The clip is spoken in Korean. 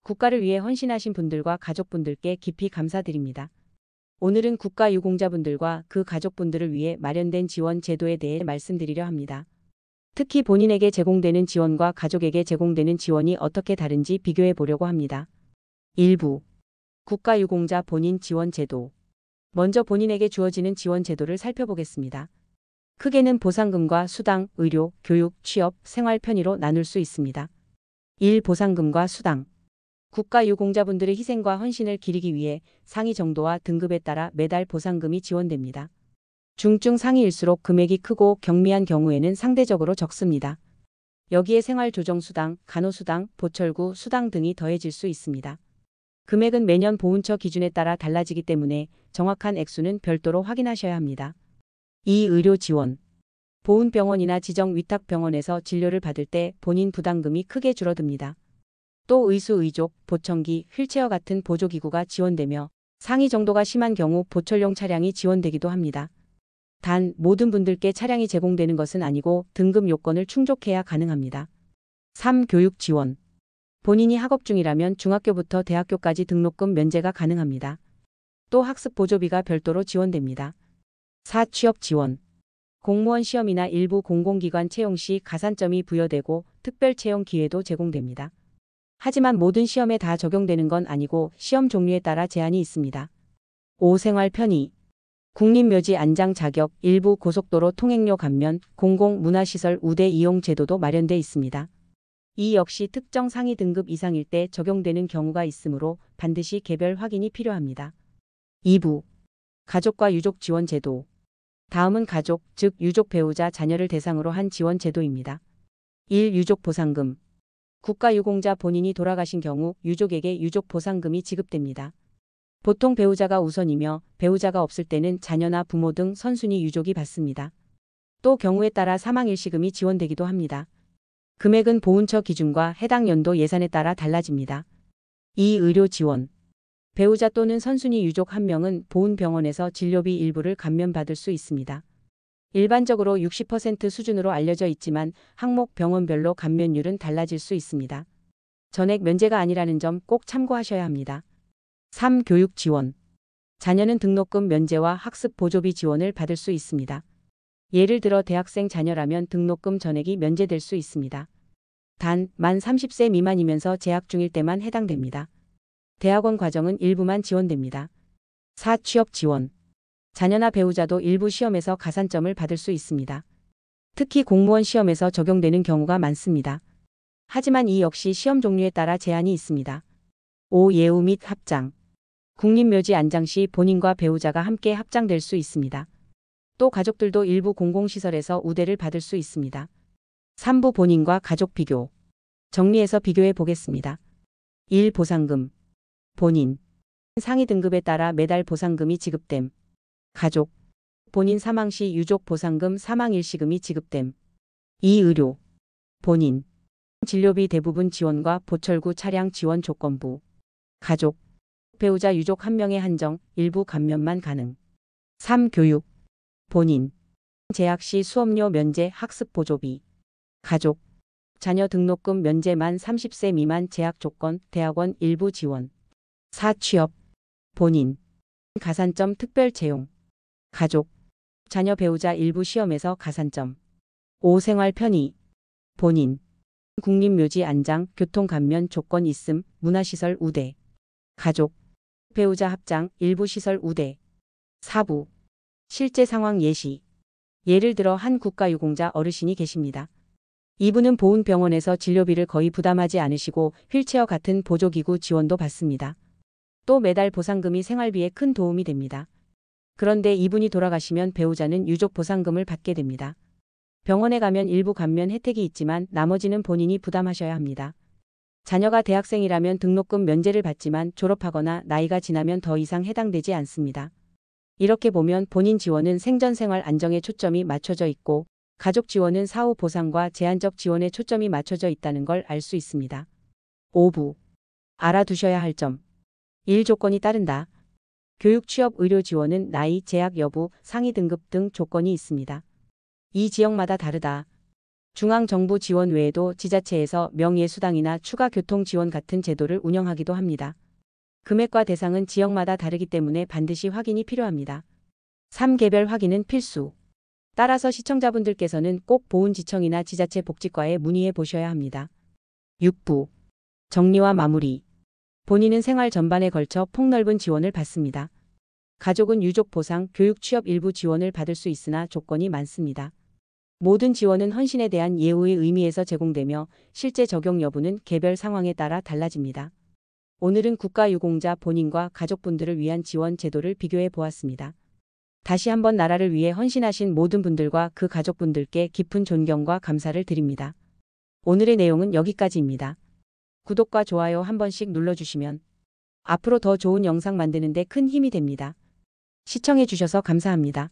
국가를 위해 헌신하신 분들과 가족분들께 깊이 감사드립니다. 오늘은 국가유공자분들과 그 가족분들을 위해 마련된 지원 제도에 대해 말씀드리려 합니다. 특히 본인에게 제공되는 지원과 가족에게 제공되는 지원이 어떻게 다른지 비교해 보려고 합니다. 일부 국가유공자 본인 지원 제도. 먼저 본인에게 주어지는 지원 제도를 살펴보겠습니다. 크게는 보상금과 수당, 의료, 교육, 취업, 생활 편의로 나눌 수 있습니다. 1. 보상금과 수당. 국가유공자분들의 희생과 헌신을 기리기 위해 상위 정도와 등급에 따라 매달 보상금이 지원됩니다. 중증 상위일수록 금액이 크고 경미한 경우에는 상대적으로 적습니다. 여기에 생활조정수당, 간호수당, 보철구 수당 등이 더해질 수 있습니다. 금액은 매년 보훈처 기준에 따라 달라지기 때문에 정확한 액수는 별도로 확인하셔야 합니다. 2. 의료 지원. 보훈병원이나 지정위탁병원에서 진료를 받을 때 본인 부담금이 크게 줄어듭니다. 또 의수, 의족, 보청기, 휠체어 같은 보조기구가 지원되며 상위 정도가 심한 경우 보철용 차량이 지원되기도 합니다. 단, 모든 분들께 차량이 제공되는 것은 아니고 등급 요건을 충족해야 가능합니다. 3. 교육 지원. 본인이 학업 중이라면 중학교부터 대학교까지 등록금 면제가 가능합니다. 또 학습 보조비가 별도로 지원됩니다. 4. 취업 지원. 공무원 시험이나 일부 공공기관 채용 시 가산점이 부여되고 특별 채용 기회도 제공됩니다. 하지만 모든 시험에 다 적용되는 건 아니고 시험 종류에 따라 제한이 있습니다. 5. 생활 편의. 국립묘지 안장 자격, 일부 고속도로 통행료 감면, 공공문화시설 우대 이용 제도도 마련돼 있습니다. 이 역시 특정 상위 등급 이상일 때 적용되는 경우가 있으므로 반드시 개별 확인이 필요합니다. 2부 가족과 유족 지원 제도. 다음은 가족, 즉 유족 배우자 자녀를 대상으로 한 지원 제도입니다. 1. 유족 보상금. 국가유공자 본인이 돌아가신 경우 유족에게 유족 보상금이 지급됩니다. 보통 배우자가 우선이며 배우자가 없을 때는 자녀나 부모 등 선순위 유족이 받습니다. 또 경우에 따라 사망일시금이 지원되기도 합니다. 금액은 보훈처 기준과 해당 연도 예산에 따라 달라집니다. 2. 의료 지원. 배우자 또는 선순위 유족 한 명은 보훈병원에서 진료비 일부를 감면받을 수 있습니다. 일반적으로 60% 수준으로 알려져 있지만 항목 병원별로 감면율은 달라질 수 있습니다. 전액 면제가 아니라는 점 꼭 참고하셔야 합니다. 3. 교육 지원. 자녀는 등록금 면제와 학습 보조비 지원을 받을 수 있습니다. 예를 들어 대학생 자녀라면 등록금 전액이 면제될 수 있습니다. 단, 만 30세 미만이면서 재학 중일 때만 해당됩니다. 대학원 과정은 일부만 지원됩니다. 4. 취업 지원. 자녀나 배우자도 일부 시험에서 가산점을 받을 수 있습니다. 특히 공무원 시험에서 적용되는 경우가 많습니다. 하지만 이 역시 시험 종류에 따라 제한이 있습니다. 5. 예우 및 합장. 국립묘지 안장 시 본인과 배우자가 함께 합장될 수 있습니다. 또 가족들도 일부 공공시설에서 우대를 받을 수 있습니다. 3부 본인과 가족 비교. 정리해서 비교해 보겠습니다. 1. 보상금. 본인. 상위 등급에 따라 매달 보상금이 지급됨. 가족. 본인 사망 시 유족 보상금 사망일시금이 지급됨. 2. 의료. 본인. 진료비 대부분 지원과 보철구 차량 지원 조건부. 가족. 배우자 유족 한 명에 한정, 일부 감면만 가능. 3. 교육. 본인. 재학 시 수업료 면제 학습 보조비. 가족. 자녀 등록금 면제 만 30세 미만 재학 조건 대학원 일부 지원. 4. 취업. 본인. 가산점 특별 채용. 가족. 자녀 배우자 일부 시험에서 가산점. 5. 생활 편의. 본인. 국립묘지 안장 교통 감면 조건 있음 문화시설 우대. 가족. 배우자 합장 일부 시설 우대. 4부. 실제 상황 예시. 예를 들어 한 국가유공자 어르신이 계십니다. 이분은 보훈병원에서 진료비를 거의 부담하지 않으시고 휠체어 같은 보조기구 지원도 받습니다. 또 매달 보상금이 생활비에 큰 도움이 됩니다. 그런데 이분이 돌아가시면 배우자는 유족 보상금을 받게 됩니다. 병원에 가면 일부 감면 혜택이 있지만 나머지는 본인이 부담하셔야 합니다. 자녀가 대학생이라면 등록금 면제를 받지만 졸업하거나 나이가 지나면 더 이상 해당되지 않습니다. 이렇게 보면 본인 지원은 생전생활 안정에 초점이 맞춰져 있고 가족 지원은 사후 보상과 제한적 지원에 초점이 맞춰져 있다는 걸 알 수 있습니다. 5부. 알아두셔야 할 점. 1. 조건이 따른다. 교육, 취업, 의료 지원은 나이, 재학 여부, 상위 등급 등 조건이 있습니다. 이 지역마다 다르다. 중앙정부 지원 외에도 지자체에서 명예수당이나 추가 교통 지원 같은 제도를 운영하기도 합니다. 금액과 대상은 지역마다 다르기 때문에 반드시 확인이 필요합니다. 3. 개별 확인은 필수. 따라서 시청자분들께서는 꼭 보훈지청이나 지자체 복지과에 문의해 보셔야 합니다. 6부. 정리와 마무리. 본인은 생활 전반에 걸쳐 폭넓은 지원을 받습니다. 가족은 유족 보상, 교육 취업 일부 지원을 받을 수 있으나 조건이 많습니다. 모든 지원은 헌신에 대한 예우의 의미에서 제공되며 실제 적용 여부는 개별 상황에 따라 달라집니다. 오늘은 국가유공자 본인과 가족분들을 위한 지원 제도를 비교해 보았습니다. 다시 한번 나라를 위해 헌신하신 모든 분들과 그 가족분들께 깊은 존경과 감사를 드립니다. 오늘의 내용은 여기까지입니다. 구독과 좋아요 한 번씩 눌러주시면 앞으로 더 좋은 영상 만드는 데 큰 힘이 됩니다. 시청해 주셔서 감사합니다.